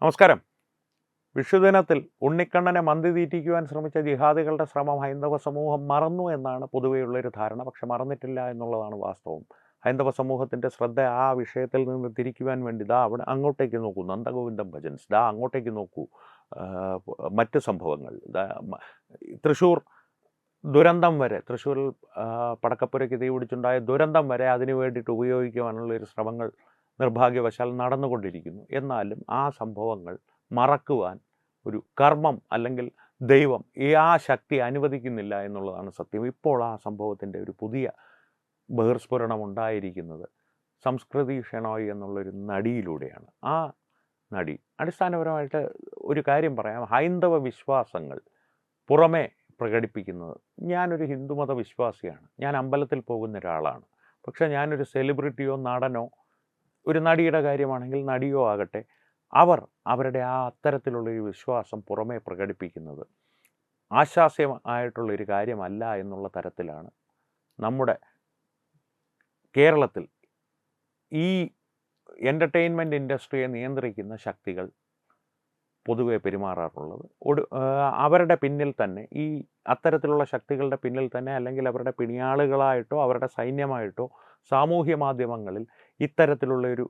നമസ്കാരം. വിഷുദിനത്തിൽ ഉണ്ണിക്കണ്ണനെ മന്തി തീറ്റിക്കുവാൻ ശ്രമിച്ച ജിഹാദികളുടെ ശ്രമം ഹൈന്ദവ സമൂഹം മറന്നു എന്നാണ് പൊതുവെയുള്ളൊരു ധാരണ. പക്ഷെ മറന്നിട്ടില്ല എന്നുള്ളതാണ് വാസ്തവം. ഹൈന്ദവ സമൂഹത്തിൻ്റെ ശ്രദ്ധ ആ വിഷയത്തിൽ നിന്ന് തിരിക്കുവാൻ വേണ്ടി ദാ അവിടെ അങ്ങോട്ടേക്ക് നോക്കൂ, നന്ദഗോവിന്ദം ഭജൻസ്, ദാ അങ്ങോട്ടേക്ക് നോക്കൂ, മറ്റ് സംഭവങ്ങൾ, തൃശ്ശൂർ ദുരന്തം വരെ, തൃശ്ശൂരിൽ പടക്കപ്പുരയ്ക്ക് തീ പിടിച്ചുണ്ടായ ദുരന്തം വരെ അതിനു വേണ്ടിയിട്ട് ഉപയോഗിക്കുവാനുള്ളൊരു ശ്രമങ്ങൾ നിർഭാഗ്യവശാൽ നടന്നുകൊണ്ടിരിക്കുന്നു. എന്നാലും ആ സംഭവങ്ങൾ മറക്കുവാൻ ഒരു കർമ്മം അല്ലെങ്കിൽ ദൈവം ആ ശക്തി അനുവദിക്കുന്നില്ല എന്നുള്ളതാണ് സത്യം. ഇപ്പോൾ ആ സംഭവത്തിൻ്റെ ഒരു പുതിയ ബഹിർസ്ഫുരണം ഉണ്ടായിരിക്കുന്നത് സംസ്കൃതി ഷെണോയ് എന്നുള്ളൊരു നടിയിലൂടെയാണ്. ആ നടി അടിസ്ഥാനപരമായിട്ട് ഒരു കാര്യം പറയാം, ഹൈന്ദവ വിശ്വാസങ്ങൾ പുറമേ പ്രകടിപ്പിക്കുന്നത്. ഞാനൊരു ഹിന്ദുമത വിശ്വാസിയാണ്, ഞാൻ അമ്പലത്തിൽ പോകുന്ന ഒരാളാണ്. പക്ഷേ ഞാനൊരു സെലിബ്രിറ്റിയോ നടനോ ഒരു നടിയുടെ കാര്യമാണെങ്കിൽ നടിയോ ആകട്ടെ, അവർ അവരുടെ ആ അത്തരത്തിലുള്ളൊരു വിശ്വാസം പുറമേ പ്രകടിപ്പിക്കുന്നത് ആശാസ്യമായിട്ടുള്ളൊരു കാര്യമല്ല എന്നുള്ള തരത്തിലാണ് നമ്മുടെ കേരളത്തിൽ ഈ എൻ്റർടൈൻമെൻറ്റ് ഇൻഡസ്ട്രിയെ നിയന്ത്രിക്കുന്ന ശക്തികൾ പൊതുവെ പെരുമാറാറുള്ളത്. അവരുടെ പിന്നിൽ തന്നെ, ഈ അത്തരത്തിലുള്ള ശക്തികളുടെ പിന്നിൽ തന്നെ, അല്ലെങ്കിൽ അവരുടെ പിണിയാളുകളായിട്ടോ അവരുടെ സൈന്യമായിട്ടോ സാമൂഹ്യ മാധ്യമങ്ങളിൽ ഇത്തരത്തിലുള്ളൊരു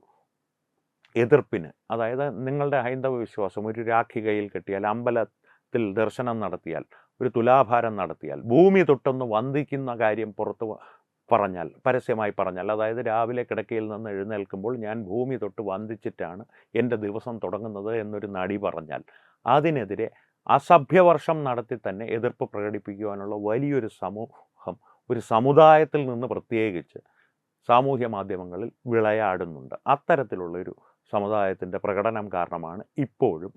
എതിർപ്പിന്, അതായത് നിങ്ങളുടെ ഹൈന്ദവ വിശ്വാസം ഒരു രാഖി കയ്യിൽ കെട്ടിയാൽ, അമ്പലത്തിൽ ദർശനം നടത്തിയാൽ, ഒരു തുലാഭാരം നടത്തിയാൽ, ഭൂമി തൊട്ടൊന്ന് വന്ദിക്കുന്ന കാര്യം പുറത്ത് പറഞ്ഞാൽ, പരസ്യമായി പറഞ്ഞാൽ, അതായത് രാവിലെ കിടക്കയിൽ നിന്ന് എഴുന്നേൽക്കുമ്പോൾ ഞാൻ ഭൂമി തൊട്ട് വന്ദിച്ചിട്ടാണ് എൻ്റെ ദിവസം തുടങ്ങുന്നത് എന്നൊരു നടി പറഞ്ഞാൽ, അതിനെതിരെ അസഭ്യവർഷം നടത്തി തന്നെ എതിർപ്പ് പ്രകടിപ്പിക്കുവാനുള്ള വലിയൊരു സമൂഹം, ഒരു സമുദായത്തിൽ നിന്ന് പ്രത്യേകിച്ച് സാമൂഹ്യ മാധ്യമങ്ങളിൽ വിളയാടുന്നുണ്ട്. അത്തരത്തിലുള്ളൊരു സമുദായത്തിൻ്റെ പ്രകടനം കാരണമാണ് ഇപ്പോഴും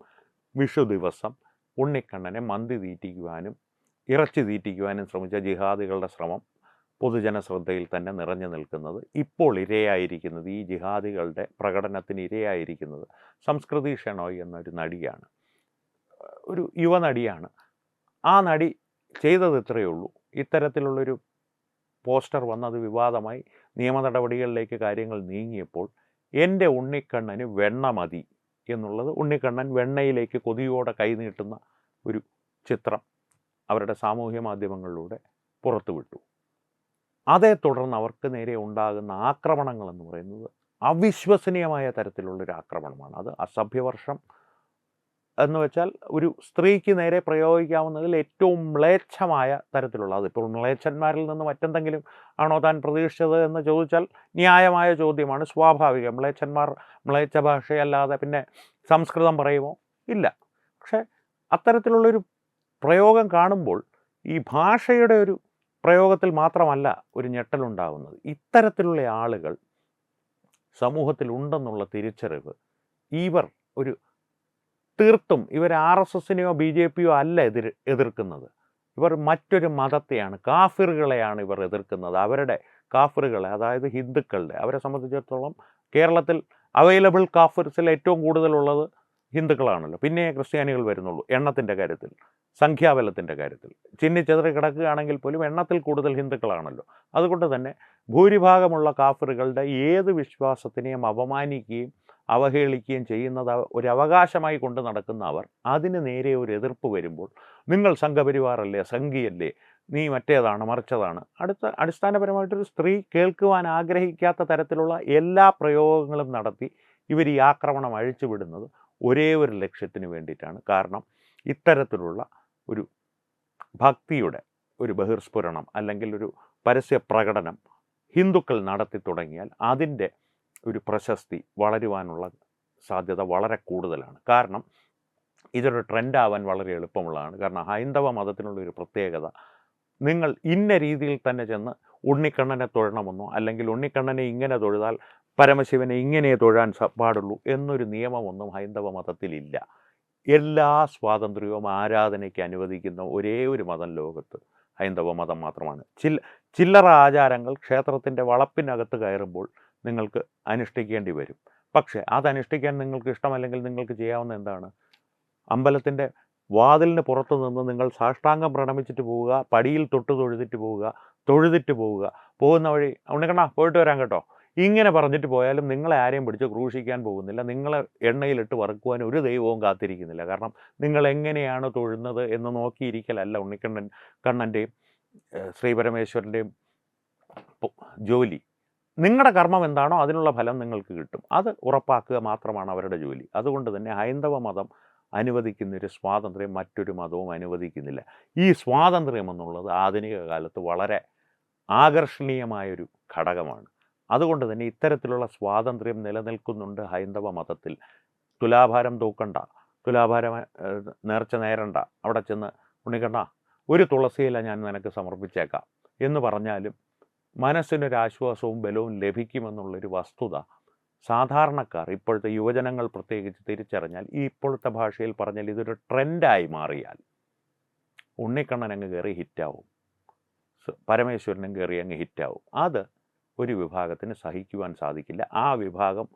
വിഷു ദിവസം ഉണ്ണിക്കണ്ണനെ മന്തി തീറ്റിക്കുവാനും ഇറച്ചി തീറ്റിക്കുവാനും ശ്രമിച്ച ജിഹാദികളുടെ ശ്രമം പൊതുജന ശ്രദ്ധയിൽ തന്നെ നിറഞ്ഞു നിൽക്കുന്നത്. ഇപ്പോൾ ഇരയായിരിക്കുന്നത്, ഈ ജിഹാദികളുടെ പ്രകടനത്തിന് ഇരയായിരിക്കുന്നത് സംസ്കൃതി ഷെണോയ് എന്നൊരു നടിയാണ്, ഒരു യുവനടിയാണ്. ആ നടി ചെയ്തത് ഇത്രയേ ഉള്ളൂ. ഇത്തരത്തിലുള്ളൊരു പോസ്റ്റർ വന്നത് വിവാദമായി നിയമ നടപടികളിലേക്ക് കാര്യങ്ങൾ നീങ്ങിയപ്പോൾ എൻ്റെ ഉണ്ണിക്കണ്ണന് വെണ്ണ മതി എന്നുള്ളത്, ഉണ്ണിക്കണ്ണൻ വെണ്ണയിലേക്ക് കൊതിയോടെ കൈനീട്ടുന്ന ഒരു ചിത്രം അവരുടെ സാമൂഹ്യ മാധ്യമങ്ങളിലൂടെ പുറത്തുവിട്ടു. അതേ തുടർന്ന് അവർക്ക് നേരെ ഉണ്ടാകുന്ന ആക്രമണങ്ങളെന്ന് പറയുന്നത് അവിശ്വസനീയമായ തരത്തിലുള്ളൊരു ആക്രമണമാണ്. അത് അസഭ്യവർഷം എന്ന് വെച്ചാൽ ഒരു സ്ത്രീക്ക് നേരെ പ്രയോഗിക്കാവുന്നതിൽ ഏറ്റവും മ്ലേച്ഛമായ തരത്തിലുള്ള, അതിപ്പോൾ മ്ലേച്ഛന്മാരിൽ നിന്ന് മറ്റെന്തെങ്കിലും ആണോ താൻ പ്രതീക്ഷിച്ചത് എന്ന് ചോദിച്ചാൽ ന്യായമായ ചോദ്യമാണ്, സ്വാഭാവികം. മ്ലേച്ഛ ഭാഷയല്ലാതെ പിന്നെ സംസ്കൃതം പറയുമോ? ഇല്ല. പക്ഷേ അത്തരത്തിലുള്ളൊരു പ്രയോഗം കാണുമ്പോൾ ഈ ഭാഷയുടെ ഒരു പ്രയോഗത്തിൽ മാത്രമല്ല ഒരു ഞെട്ടലുണ്ടാകുന്നത്. ഇത്തരത്തിലുള്ള ആളുകൾ സമൂഹത്തിൽ ഉണ്ടെന്നുള്ള തിരിച്ചറിവ്, ഇവർ ഒരു തീർത്തും ഇവർ RSSനെയോ BJPയോ അല്ല എതിർക്കുന്നത്. ഇവർ മറ്റൊരു മതത്തെയാണ്, കാഫിറുകളെയാണ് ഇവർ എതിർക്കുന്നത്. അവരുടെ കാഫിറുകളെ, അതായത് ഹിന്ദുക്കളുടെ, അവരെ സംബന്ധിച്ചിടത്തോളം കേരളത്തിൽ അവൈലബിൾ കാഫിർസിൽ ഏറ്റവും കൂടുതലുള്ളത് ഹിന്ദുക്കളാണല്ലോ. പിന്നെ ക്രിസ്ത്യാനികൾ വരുന്നുള്ളൂ എണ്ണത്തിൻ്റെ കാര്യത്തിൽ, സംഖ്യാബലത്തിൻ്റെ കാര്യത്തിൽ. ചിന്നിച്ചെതറി കിടക്കുകയാണെങ്കിൽ പോലും എണ്ണത്തിൽ കൂടുതൽ ഹിന്ദുക്കളാണല്ലോ. അതുകൊണ്ട് തന്നെ ഭൂരിഭാഗമുള്ള കാഫിറുകളുടെ ഏത് വിശ്വാസത്തിനെയും അപമാനിക്കുകയും അവഹേളിക്കുകയും ചെയ്യുന്നത് ഒരു അവകാശമായി കൊണ്ട് നടക്കുന്ന അവർ, അതിന് നേരെ ഒരു എതിർപ്പ് വരുമ്പോൾ നിങ്ങൾ സംഘപരിവാറല്ലേ, സംഘിയല്ലേ, നീ മറ്റേതാണ് മറിച്ചതാണ്, അടിസ്ഥാനപരമായിട്ടൊരു സ്ത്രീ കേൾക്കുവാൻ ആഗ്രഹിക്കാത്ത തരത്തിലുള്ള എല്ലാ പ്രയോഗങ്ങളും നടത്തി ഇവർ ഈ ആക്രമണം അഴിച്ചുവിടുന്നത് ഒരേ ഒരു ലക്ഷ്യത്തിന് വേണ്ടിയിട്ടാണ്. കാരണം ഇത്തരത്തിലുള്ള ഒരു ഭക്തിയുടെ ഒരു ബഹിർസ്ഫുരണം അല്ലെങ്കിൽ ഒരു പരസ്യ പ്രകടനം ഹിന്ദുക്കൾ നടത്തി തുടങ്ങിയാൽ അതിൻ്റെ ഒരു പ്രശസ്തി വളരുവാനുള്ള സാധ്യത വളരെ കൂടുതലാണ്. കാരണം ഇതൊരു ട്രെൻഡാവാൻ വളരെ എളുപ്പമുള്ളതാണ്. കാരണം ഹൈന്ദവ മതത്തിനുള്ളൊരു പ്രത്യേകത, നിങ്ങൾ ഇന്ന രീതിയിൽ തന്നെ ചെന്ന് ഉണ്ണിക്കണ്ണനെ തൊഴണമെന്നോ, അല്ലെങ്കിൽ ഉണ്ണിക്കണ്ണനെ ഇങ്ങനെ തൊഴുതാൽ പരമശിവനെ ഇങ്ങനെ തൊഴാൻ പാടുള്ളൂ എന്നൊരു നിയമമൊന്നും ഹൈന്ദവ മതത്തിലില്ല. എല്ലാ സ്വാതന്ത്ര്യവും ആരാധനയ്ക്ക് അനുവദിക്കുന്ന ഒരേ ഒരു മതം ലോകത്ത് ഹൈന്ദവ മതം മാത്രമാണ്. ചില്ലറ ആചാരങ്ങൾ ക്ഷേത്രത്തിൻ്റെ വളപ്പിനകത്ത് കയറുമ്പോൾ നിങ്ങൾക്ക് അനുഷ്ഠിക്കേണ്ടി വരും. പക്ഷേ അതനുഷ്ഠിക്കാൻ നിങ്ങൾക്ക് ഇഷ്ടമല്ലെങ്കിൽ നിങ്ങൾക്ക് ചെയ്യാവുന്ന എന്താണ്? അമ്പലത്തിൻ്റെ വാതിലിന് പുറത്ത് നിന്ന് നിങ്ങൾ സാഷ്ടാംഗം പ്രണമിച്ചിട്ട് പോവുക, പടിയിൽ തൊഴുതിട്ട് പോവുക. പോകുന്ന വഴി ഉണ്ണിക്കണ്ണ പോയിട്ട് വരാം കേട്ടോ ഇങ്ങനെ പറഞ്ഞിട്ട് പോയാലും നിങ്ങളെ ആരെയും പിടിച്ച് ക്രൂശിക്കാൻ പോകുന്നില്ല. നിങ്ങളെ എണ്ണയിലിട്ട് വറുക്കുവാൻ ഒരു ദൈവവും കാത്തിരിക്കുന്നില്ല. കാരണം നിങ്ങൾ എങ്ങനെയാണ് തൊഴുന്നത് എന്ന് നോക്കിയിരിക്കലല്ല കണ്ണൻ്റെയും ശ്രീപരമേശ്വരൻ്റെയും ജോലി. നിങ്ങളുടെ കർമ്മം എന്താണോ അതിനുള്ള ഫലം നിങ്ങൾക്ക് കിട്ടും. അത് ഉറപ്പാക്കുക മാത്രമാണ് അവരുടെ ജോലി. അതുകൊണ്ട് തന്നെ ഹൈന്ദവ മതം അനുവദിക്കുന്നൊരു സ്വാതന്ത്ര്യം മറ്റൊരു മതവും അനുവദിക്കുന്നില്ല. ഈ സ്വാതന്ത്ര്യം എന്നുള്ളത് ആധുനിക കാലത്ത് വളരെ ആകർഷണീയമായൊരു ഘടകമാണ്. അതുകൊണ്ട് തന്നെ ഇത്തരത്തിലുള്ള സ്വാതന്ത്ര്യം നിലനിൽക്കുന്നുണ്ട് ഹൈന്ദവ മതത്തിൽ. തുലാഭാരം തൂക്കണ്ട, തുലാഭാരം നേർച്ച നേരണ്ട, അവിടെ ചെന്ന് ഉണ്ണിക്കണ്ണ ഒരു തുളസിയില ഞാൻ നിനക്ക് സമർപ്പിച്ചേക്കാം എന്ന് പറഞ്ഞാലും മനസ്സിനൊരാശ്വാസവും ബലവും ലഭിക്കുമെന്നുള്ളൊരു വസ്തുത സാധാരണക്കാർ, ഇപ്പോഴത്തെ യുവജനങ്ങൾ പ്രത്യേകിച്ച് തിരിച്ചറിഞ്ഞാൽ, ഈ ഇപ്പോഴത്തെ ഭാഷയിൽ പറഞ്ഞാൽ ഇതൊരു ട്രെൻഡായി മാറിയാൽ ഉണ്ണിക്കണ്ണൻ അങ്ങ് കയറി ഹിറ്റാവും, പരമേശ്വരനും കയറി അങ്ങ് ഹിറ്റാവും. അത് ഒരു വിഭാഗത്തിന് സഹിക്കുവാൻ സാധിക്കില്ല. ആ വിഭാഗം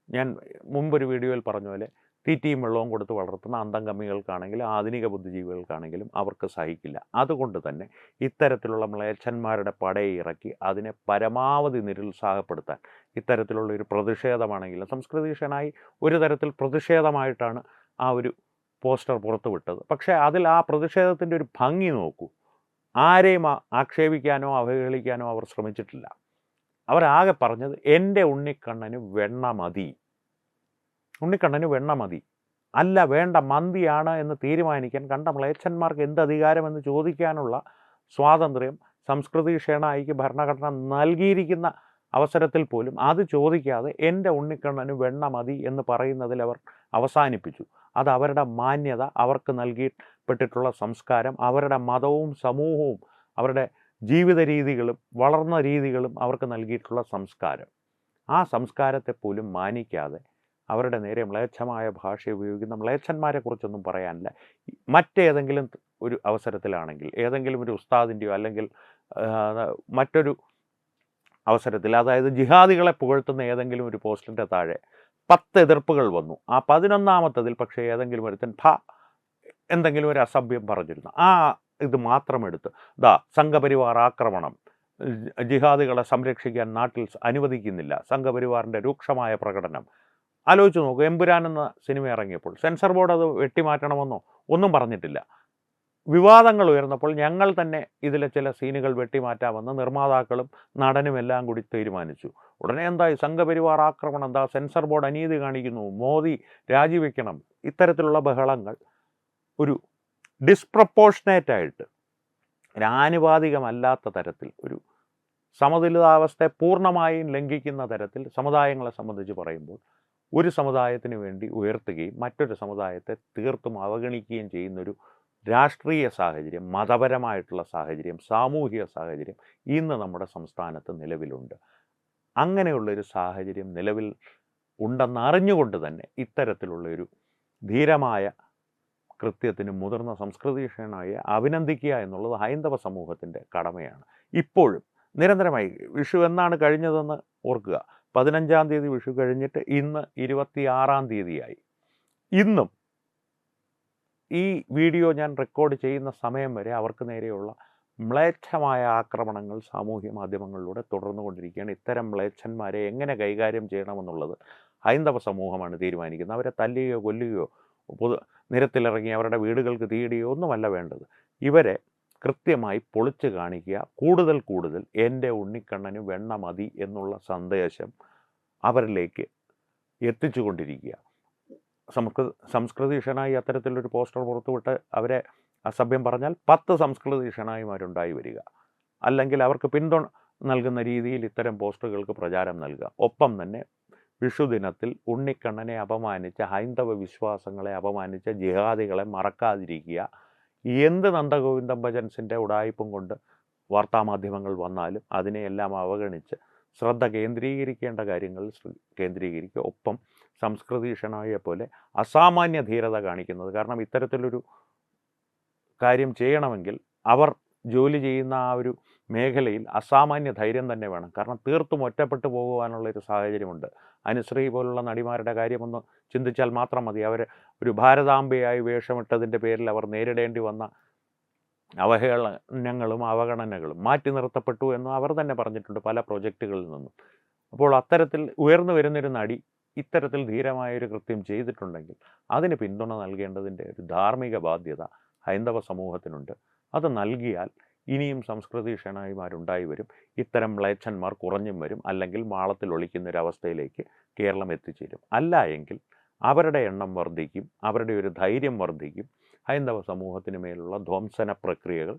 ഞാൻ മുമ്പൊരു വീഡിയോയിൽ പറഞ്ഞ പോലെ തീറ്റയും വെള്ളവും കൊടുത്ത് വളർത്തുന്ന അന്തംകമ്മികൾക്കാണെങ്കിലും ആധുനിക ബുദ്ധിജീവികൾക്കാണെങ്കിലും അവർക്ക് സഹിക്കില്ല. അതുകൊണ്ട് തന്നെ ഇത്തരത്തിലുള്ള മ്ലേച്ഛന്മാരുടെ പടയിറക്കി അതിനെ പരമാവധി നിരുത്സാഹപ്പെടുത്താൻ ഇത്തരത്തിലുള്ള ഒരു പ്രതിഷേധമാണെങ്കിലും സംസ്കൃതീഷനായി ഒരു തരത്തിൽ പ്രതിഷേധമായിട്ടാണ് ആ ഒരു പോസ്റ്റർ പുറത്തുവിട്ടത്. പക്ഷേ അതിൽ ആ പ്രതിഷേധത്തിൻ്റെ ഒരു ഭംഗി നോക്കൂ. ആരെയും ആക്ഷേപിക്കാനോ അവഹേളിക്കാനോ അവർ ശ്രമിച്ചിട്ടില്ല. അവരാകെ പറഞ്ഞത് എൻ്റെ ഉണ്ണിക്കണ്ണന് വെണ്ണ മതി, ഉണ്ണിക്കണ്ണന് വെണ്ണ മതി, അല്ല വേണ്ട മന്തിയാണ് എന്ന് തീരുമാനിക്കാൻ കണ്ട മ്ലേച്ഛന്മാർക്ക് എന്ത് അധികാരമെന്ന് ചോദിക്കാനുള്ള സ്വാതന്ത്ര്യം സംസ്കൃതി ക്ഷേണായിക്ക് ഭരണഘടന നൽകിയിരിക്കുന്ന അവസരത്തിൽ പോലും അത് ചോദിക്കാതെ എൻ്റെ ഉണ്ണിക്കണ്ണന് വെണ്ണ മതി എന്ന് പറയുന്നതിൽ അവർ അവസാനിപ്പിച്ചു. അത് അവരുടെ മാന്യത, അവർക്ക് നൽകിപ്പെട്ടിട്ടുള്ള സംസ്കാരം, അവരുടെ മതവും സമൂഹവും അവരുടെ ജീവിത രീതികളും വളർന്ന രീതികളും അവർക്ക് നൽകിയിട്ടുള്ള സംസ്കാരം, ആ സംസ്കാരത്തെ പോലും മാനിക്കാതെ അവരുടെ നേരെ മ്ലേച്ഛമായ ഭാഷ ഉപയോഗിക്കുന്ന മ്ലേച്ഛന്മാരെ കുറിച്ചൊന്നും പറയാനില്ല. മറ്റേതെങ്കിലും ഒരു അവസരത്തിലാണെങ്കിൽ, ഏതെങ്കിലും ഒരു ഉസ്താദിൻ്റെയോ അല്ലെങ്കിൽ മറ്റൊരു അവസരത്തിൽ, അതായത് ജിഹാദികളെ പുകഴ്ത്തുന്ന ഏതെങ്കിലും ഒരു പോസ്റ്റിൻ്റെ താഴെ 10 എതിർപ്പുകൾ വന്നു. ആ 11ാമത്തതിൽ പക്ഷേ ഏതെങ്കിലും ഒരുത്തൻ എന്തെങ്കിലും ഒരു അസഭ്യം പറഞ്ഞിരുന്നു. ആ ഇത് മാത്രമെടുത്ത് സംഘപരിവാർ ആക്രമണം, ജിഹാദികളെ സംരക്ഷിക്കാൻ നാട്ടിൽ അനുവദിക്കുന്നില്ല, സംഘപരിവാറിൻ്റെ രൂക്ഷമായ പ്രകടനം. ആലോചിച്ച് നോക്കൂ, എമ്പുരാൻ എന്ന സിനിമ ഇറങ്ങിയപ്പോൾ സെൻസർ ബോർഡ് അത് വെട്ടിമാറ്റണമെന്നോ ഒന്നും പറഞ്ഞിട്ടില്ല. വിവാദങ്ങൾ ഉയർന്നപ്പോൾ ഞങ്ങൾ തന്നെ ഇതിലെ ചില സീനുകൾ വെട്ടിമാറ്റാമെന്ന് നിർമ്മാതാക്കളും നടനും എല്ലാം കൂടി തീരുമാനിച്ചു. ഉടനെ എന്തായി? സംഘപരിവാർ ആക്രമണം, സെൻസർ ബോർഡ് അനീതി കാണിക്കുന്നു, മോദി രാജിവെക്കണം. ഇത്തരത്തിലുള്ള ബഹളങ്ങൾ ഒരു ഡിസ്പ്രപ്പോർഷനേറ്റായിട്ട്, ആനുപാതികമല്ലാത്ത തരത്തിൽ, ഒരു സമതുലിതാവസ്ഥയെ പൂർണ്ണമായും ലംഘിക്കുന്ന തരത്തിൽ സമുദായങ്ങളെ സംബന്ധിച്ച് പറയുമ്പോൾ ഒരു സമുദായത്തിന് വേണ്ടി ഉയർത്തുകയും മറ്റൊരു സമുദായത്തെ തീർത്തും അവഗണിക്കുകയും ചെയ്യുന്നൊരു രാഷ്ട്രീയ സാഹചര്യം, മതപരമായിട്ടുള്ള സാഹചര്യം, സാമൂഹിക സാഹചര്യം ഇന്ന് നമ്മുടെ സംസ്ഥാനത്ത് നിലവിലുണ്ട്. അങ്ങനെയുള്ളൊരു സാഹചര്യം നിലവിൽ ഉണ്ടെന്നറിഞ്ഞുകൊണ്ട് തന്നെ ഇത്തരത്തിലുള്ളൊരു ധീരമായ കൃത്യത്തിന് മുതിർന്ന സംസ്കൃതീഷനായി അഭിനന്ദിക്കുക എന്നുള്ളത് ഹൈന്ദവ സമൂഹത്തിൻ്റെ കടമയാണ്. ഇപ്പോഴും നിരന്തരമായി വിഷു എന്നാണ് കഴിഞ്ഞതെന്ന് ഓർക്കുക. 15-ാം തീയതി വിഷു കഴിഞ്ഞിട്ട് ഇന്ന് 26-ാം തീയതിയായി. ഇന്നും ഈ വീഡിയോ ഞാൻ റെക്കോർഡ് ചെയ്യുന്ന സമയം വരെ അവർക്ക് നേരെയുള്ള മ്ലേച്ഛമായ ആക്രമണങ്ങൾ സാമൂഹ്യ മാധ്യമങ്ങളിലൂടെ തുടർന്നുകൊണ്ടിരിക്കുകയാണ്. ഇത്തരം മ്ലേച്ഛന്മാരെ എങ്ങനെ കൈകാര്യം ചെയ്യണമെന്നുള്ളത് ഹൈന്ദവ സമൂഹമാണ് തീരുമാനിക്കുന്നത്. അവരെ തല്ലുകയോ കൊല്ലുകയോ നിരത്തിലിറങ്ങി അവരുടെ വീടുകൾക്ക് തീയിടുകയോ ഒന്നുമല്ല വേണ്ടത്. ഇവരെ കൃത്യമായി പൊളിച്ച് കാണിക്കുക, കൂടുതൽ എൻ്റെ ഉണ്ണിക്കണ്ണന് വെണ്ണ മതി എന്നുള്ള സന്ദേശം അവരിലേക്ക് എത്തിച്ചുകൊണ്ടിരിക്കുക. സംസ്കൃതീഷനായി അത്തരത്തിലൊരു പോസ്റ്റർ പുറത്തുവിട്ട് അവരെ അസഭ്യം പറഞ്ഞാൽ 10 സംസ്കൃതീഷനായിമാരുണ്ടായി വരിക, അല്ലെങ്കിൽ അവർക്ക് പിന്തുണ നൽകുന്ന രീതിയിൽ ഇത്തരം പോസ്റ്ററുകൾക്ക് പ്രചാരം നൽകുക. ഒപ്പം തന്നെ വിഷുദിനത്തിൽ ഉണ്ണിക്കണ്ണനെ അപമാനിച്ച, ഹൈന്ദവ വിശ്വാസങ്ങളെ അപമാനിച്ച ജിഹാദികളെ മറക്കാതിരിക്കുക. എന്ത് നന്ദഗോവിന്ദം ഭജൻസിൻ്റെ ഉടായിപ്പും കൊണ്ട് വാർത്താമാധ്യമങ്ങൾ വന്നാലും അതിനെയെല്ലാം അവഗണിച്ച് ശ്രദ്ധ കേന്ദ്രീകരിക്കേണ്ട കാര്യങ്ങൾ കേന്ദ്രീകരിക്കുക. ഒപ്പം സംസ്കൃതീഷനായെ പോലെ അസാമാന്യ ധീരത കാണിക്കുന്നത്. കാരണം ഇത്തരത്തിലൊരു കാര്യം ചെയ്യണമെങ്കിൽ അവർ ജോലി ചെയ്യുന്ന ആ ഒരു മേഖലയിൽ അസാമാന്യ ധൈര്യം തന്നെ വേണം. കാരണം തീർത്തും ഒറ്റപ്പെട്ടു പോകുവാനുള്ളൊരു സാഹചര്യമുണ്ട്. അനുശ്രീ പോലുള്ള നടിമാരുടെ കാര്യമൊന്ന് ചിന്തിച്ചാൽ മാത്രം മതി. അവർ ഒരു ഭാരതാംബയായി വേഷമിട്ടതിൻ്റെ പേരിൽ അവർ നേരിടേണ്ടി വന്ന അവഹേളനങ്ങളും അവഗണനകളും മാറ്റി നിർത്തപ്പെട്ടു എന്ന് അവർ തന്നെ പറഞ്ഞിട്ടുണ്ട് പല പ്രൊജക്റ്റുകളിൽ നിന്നും. അപ്പോൾ അത്തരത്തിൽ ഉയർന്നു വരുന്നൊരു നടി ഇത്തരത്തിൽ ധീരമായൊരു കൃത്യം ചെയ്തിട്ടുണ്ടെങ്കിൽ അതിന് പിന്തുണ നൽകേണ്ടതിൻ്റെ ഒരു ധാർമ്മിക ബാധ്യത ഹൈന്ദവ സമൂഹത്തിനുണ്ട്. അത് നൽകിയാൽ ഇനിയും സംസ്കൃതി ഷേണായിമാരുണ്ടായി വരും. ഇത്തരം മ്ലേച്ഛന്മാർ കുറഞ്ഞും വരും. അല്ലെങ്കിൽ മാളത്തിൽ ഒളിക്കുന്നൊരവസ്ഥയിലേക്ക് കേരളം എത്തിച്ചേരും. അല്ല എങ്കിൽ അവരുടെ എണ്ണം വർദ്ധിക്കും, അവരുടെ ഒരു ധൈര്യം വർദ്ധിക്കും. ഹൈന്ദവ സമൂഹത്തിന് മേലുള്ള ധ്വംസന പ്രക്രിയകൾ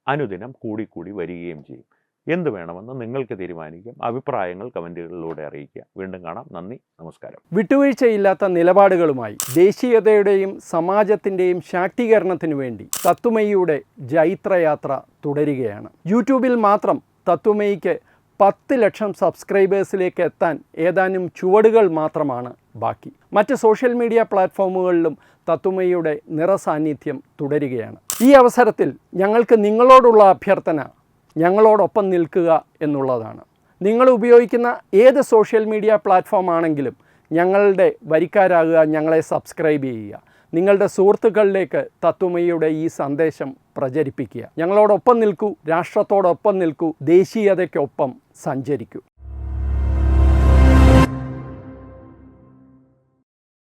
അനുദിനം കൂടിക്കൂടി വരികയും ചെയ്യും. എന്ത് വേണമെന്ന് നിങ്ങൾക്ക് തീരുമാനിക്കാം. അഭിപ്രായങ്ങൾ കമൻറ്റുകളിലൂടെ അറിയിക്കുക. വീണ്ടും കാണാം. നന്ദി, നമസ്കാരം. വിട്ടുവീഴ്ചയില്ലാത്ത നിലപാടുകളുമായി ദേശീയതയുടെയും സമാജത്തിൻ്റെയും ശാക്തീകരണത്തിനു വേണ്ടി തത്വമയിയുടെ ജൈത്രയാത്ര തുടരുകയാണ്. യൂട്യൂബിൽ മാത്രം തത്വമയിക്ക് 10 ലക്ഷം സബ്സ്ക്രൈബേഴ്സിലേക്ക് എത്താൻ ഏതാനും ചുവടുകൾ മാത്രമാണ് ബാക്കി. മറ്റ് സോഷ്യൽ മീഡിയ പ്ലാറ്റ്ഫോമുകളിലും തത്വമയിയുടെ നിറസാന്നിധ്യം തുടരുകയാണ്. ഈ അവസരത്തിൽ ഞങ്ങൾക്ക് നിങ്ങളോടുള്ള അഭ്യർത്ഥന ഞങ്ങളോടൊപ്പം നിൽക്കുക എന്നുള്ളതാണ്. നിങ്ങൾ ഉപയോഗിക്കുന്ന ഏത് സോഷ്യൽ മീഡിയ പ്ലാറ്റ്ഫോം ആണെങ്കിലും ഞങ്ങളുടെ വരിക്കാരാകുക, ഞങ്ങളെ സബ്സ്ക്രൈബ് ചെയ്യുക. നിങ്ങളുടെ സുഹൃത്തുക്കളിലേക്ക് തത്വമയിയുടെ ഈ സന്ദേശം പ്രചരിപ്പിക്കുക. ഞങ്ങളോടൊപ്പം നിൽക്കൂ, രാഷ്ട്രത്തോടൊപ്പം നിൽക്കൂ, ദേശീയതയ്ക്കൊപ്പം സഞ്ചരിക്കൂ.